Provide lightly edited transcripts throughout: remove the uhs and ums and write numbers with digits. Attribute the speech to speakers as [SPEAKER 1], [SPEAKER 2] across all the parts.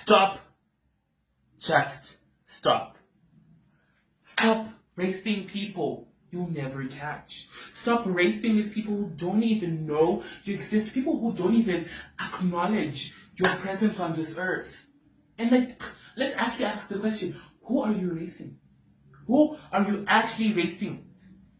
[SPEAKER 1] Stop. Just stop. Stop racing people you'll never catch. Stop racing with people who don't even know you exist, people who don't even acknowledge your presence on this earth. And let's actually ask the question, who are you racing? Who are you actually racing?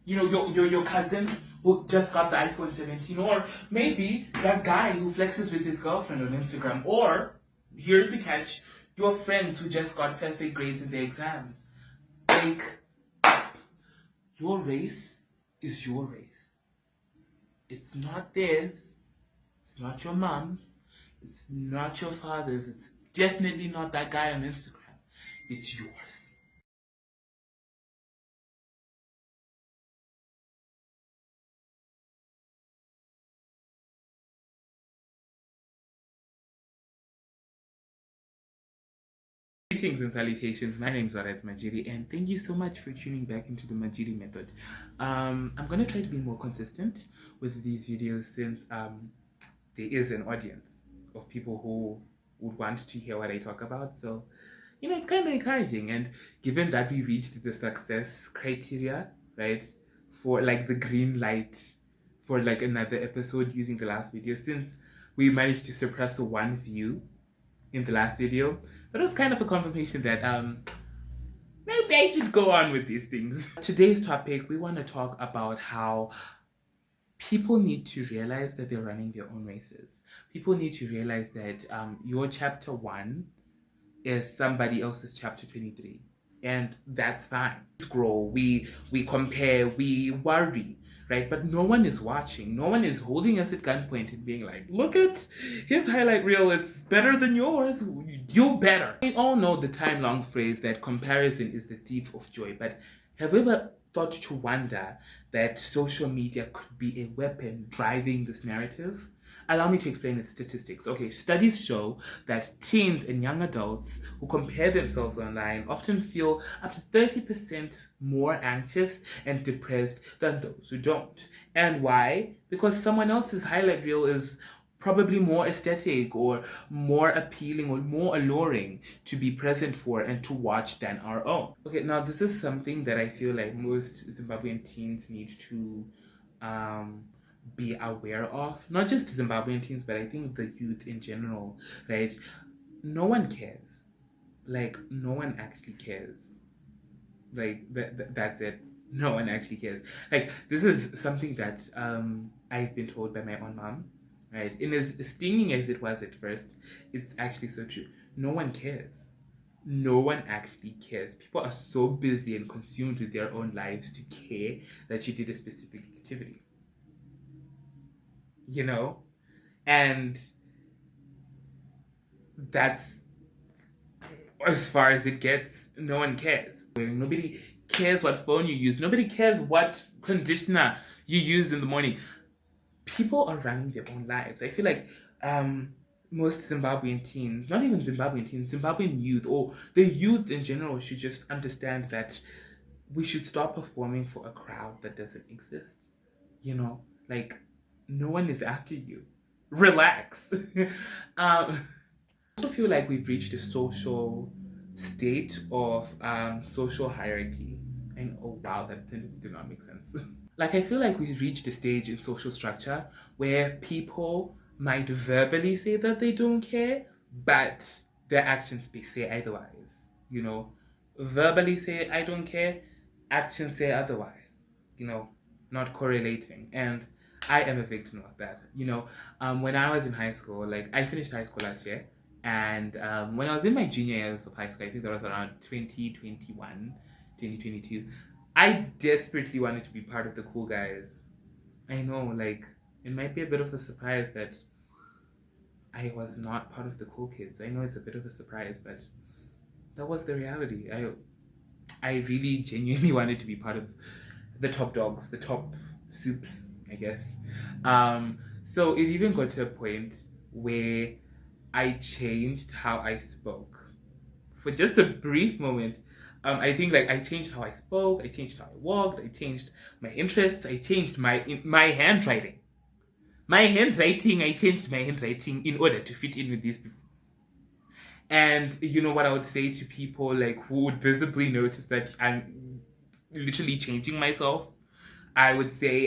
[SPEAKER 1] You know, your cousin who just got the iPhone 17, or maybe that guy who flexes with his girlfriend on Instagram, or, here's the catch, your friends who just got perfect grades in their exams. Like, your race is your race. It's not theirs. It's not your mom's. It's not your father's. It's definitely not that guy on Instagram. It's yours. Greetings and salutations. My name is Majiri, and thank you so much for tuning back into the Majiri Method. I'm going to try to be more consistent with these videos since there is an audience of people who would want to hear what I talk about. So, you know, it's kind of encouraging. And given that we reached the success criteria, right, for like the green light for like another episode using the last video, since we managed to suppress one view in the last video, that was kind of a confirmation that maybe I should go on with these things. Today's topic, we want to talk about how people need to realize that they're running their own races. People need to realize that your chapter 1 is somebody else's chapter 23. And that's fine. We scroll, we compare, we worry, right? But no one is watching. No one is holding us at gunpoint and being like, look at his highlight reel, it's better than yours. You better. We all know the time-long phrase that comparison is the thief of joy. But have you ever thought to wonder that social media could be a weapon driving this narrative? Allow me to explain the statistics. Okay, studies show that teens and young adults who compare themselves online often feel up to 30% more anxious and depressed than those who don't. And why? Because someone else's highlight reel is probably more aesthetic or more appealing or more alluring to be present for and to watch than our own. Okay, now this is something that I feel like most Zimbabwean teens need to be aware of. Not just Zimbabwean teens, but I think the youth in general, right? No one cares. Like, no one actually cares. Like, that's it. No one actually cares. Like, this is something that I've been told by my own mom, right? And as stinging as it was at first, it's actually so true. No one cares. No one actually cares. People are so busy and consumed with their own lives to care that you did a specific activity. You know? And that's as far as it gets. No one cares. Nobody cares what phone you use. Nobody cares what conditioner you use in the morning. People are running their own lives. I feel like most Zimbabwean teens, not even Zimbabwean teens, Zimbabwean youth, or the youth in general, should just understand that we should stop performing for a crowd that doesn't exist. You know? Like, no one is after you. Relax. I also feel like we've reached a social state of social hierarchy. And oh wow, that sentence did not make sense. Like, I feel like we've reached a stage in social structure where people might verbally say that they don't care, but their actions say otherwise. You know, verbally say I don't care, actions say otherwise. You know, not correlating. And I am a victim of that. You know, when I was in high school, like I finished high school last year, and when I was in my junior years of high school, I think that was around 2021, 2022, I desperately wanted to be part of the cool guys. I know, like, it might be a bit of a surprise that I was not part of the cool kids. I know it's a bit of a surprise, but that was the reality. I really genuinely wanted to be part of the top dogs, the top soups, I guess. So it even got to a point where I changed how I spoke. For just a brief moment, I think like I changed how I spoke, I changed how I walked, I changed my interests, I changed my handwriting. I changed my handwriting in order to fit in with these people. And you know what I would say to people like who would visibly notice that I'm literally changing myself? I would say,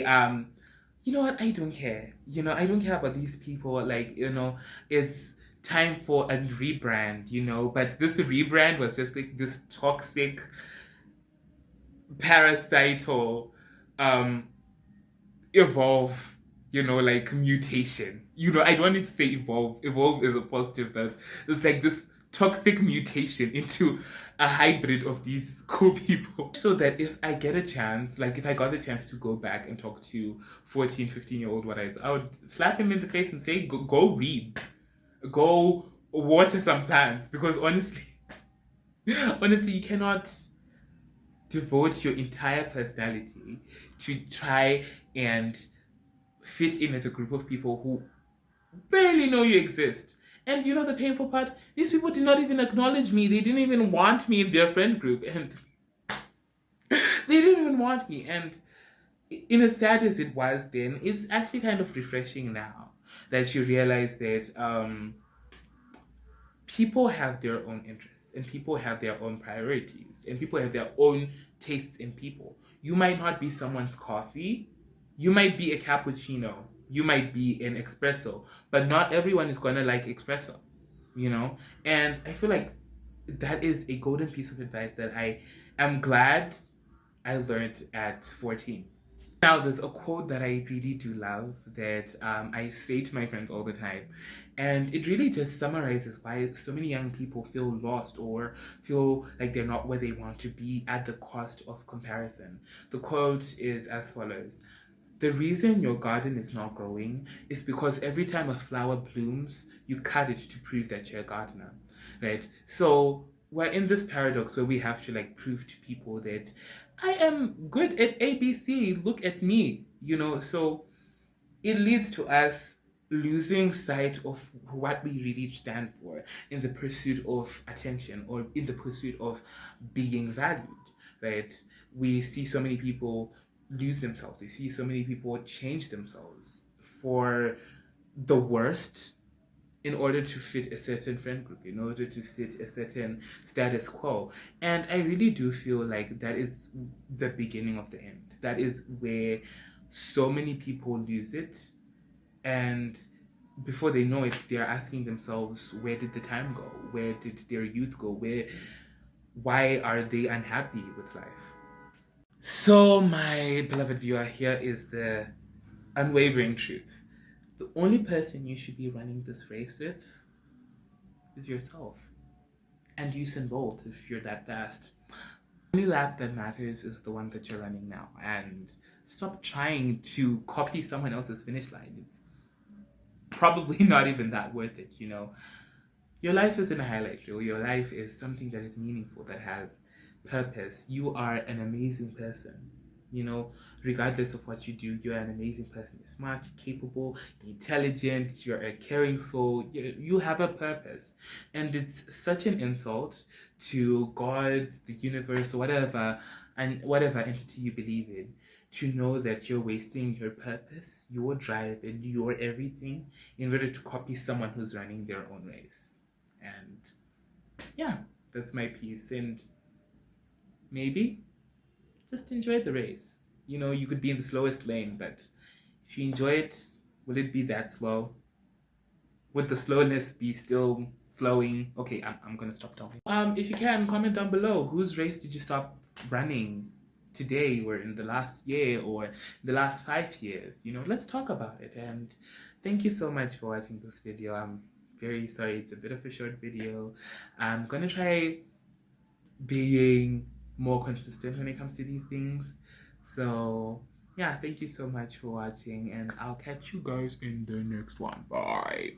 [SPEAKER 1] you know what, I don't care. You know, I don't care about these people. Like, you know, it's time for a rebrand, you know. But this rebrand was just like this toxic, parasital, um, evolve, you know, like mutation. You know, I don't need to say evolve. Evolve is a positive, but it's like this toxic mutation into a hybrid of these cool people. So that if I get a chance, like if I got the chance to go back and talk to 14, 15-year-old what I would slap him in the face and say, go read. Go water some plants. Because honestly, honestly, you cannot devote your entire personality to try and fit in with a group of people who barely know you exist. And you know the painful part? These people did not even acknowledge me. They didn't even want me in their friend group. And they didn't even want me. And in as sad as it was then, it's actually kind of refreshing now that you realize that people have their own interests and people have their own priorities and people have their own tastes in people. You might not be someone's coffee, you might be a cappuccino, you might be an espresso, but not everyone is gonna like espresso, you know? And I feel like that is a golden piece of advice that I am glad I learned at 14. Now, there's a quote that I really do love that I say to my friends all the time. And it really just summarizes why so many young people feel lost or feel like they're not where they want to be at the cost of comparison. The quote is as follows: the reason your garden is not growing is because every time a flower blooms, you cut it to prove that you're a gardener, right? So we're in this paradox where we have to like prove to people that I am good at ABC, look at me, you know? So it leads to us losing sight of what we really stand for in the pursuit of attention or in the pursuit of being valued, right? We see so many people lose themselves, we see so many people change themselves for the worst in order to fit a certain friend group, in order to fit a certain status quo. And I really do feel like that is the beginning of the end. That is where so many people lose it. And before they know it, they're asking themselves, where did the time go? Where did their youth go? Why are they unhappy with life? So, my beloved viewer, here is the unwavering truth. The only person you should be running this race with is yourself. And Usain Bolt if you're that fast. The only lap that matters is the one that you're running now. And stop trying to copy someone else's finish line. It's probably not even that worth it, you know. Your life isn't a highlight reel. Your life is something that is meaningful, that has purpose. You are an amazing person. You know, regardless of what you do, you're an amazing person. You're smart, you're capable, intelligent, you're a caring soul. You have a purpose. And it's such an insult to God, the universe, whatever, and whatever entity you believe in, to know that you're wasting your purpose, your drive, and your everything in order to copy someone who's running their own race. And yeah, that's my piece. And maybe just enjoy the race. You know, you could be in the slowest lane, but if you enjoy it, will it be that slow? Would the slowness be still slowing? Okay, I'm gonna stop talking. If you can, comment down below. Whose race did you stop running today, or in the last year, or the last 5 years? You know, let's talk about it. And thank you so much for watching this video. I'm very sorry it's a bit of a short video. I'm gonna try being more consistent when it comes to these things. So yeah, thank you so much for watching, and I'll catch you guys in the next one. Bye.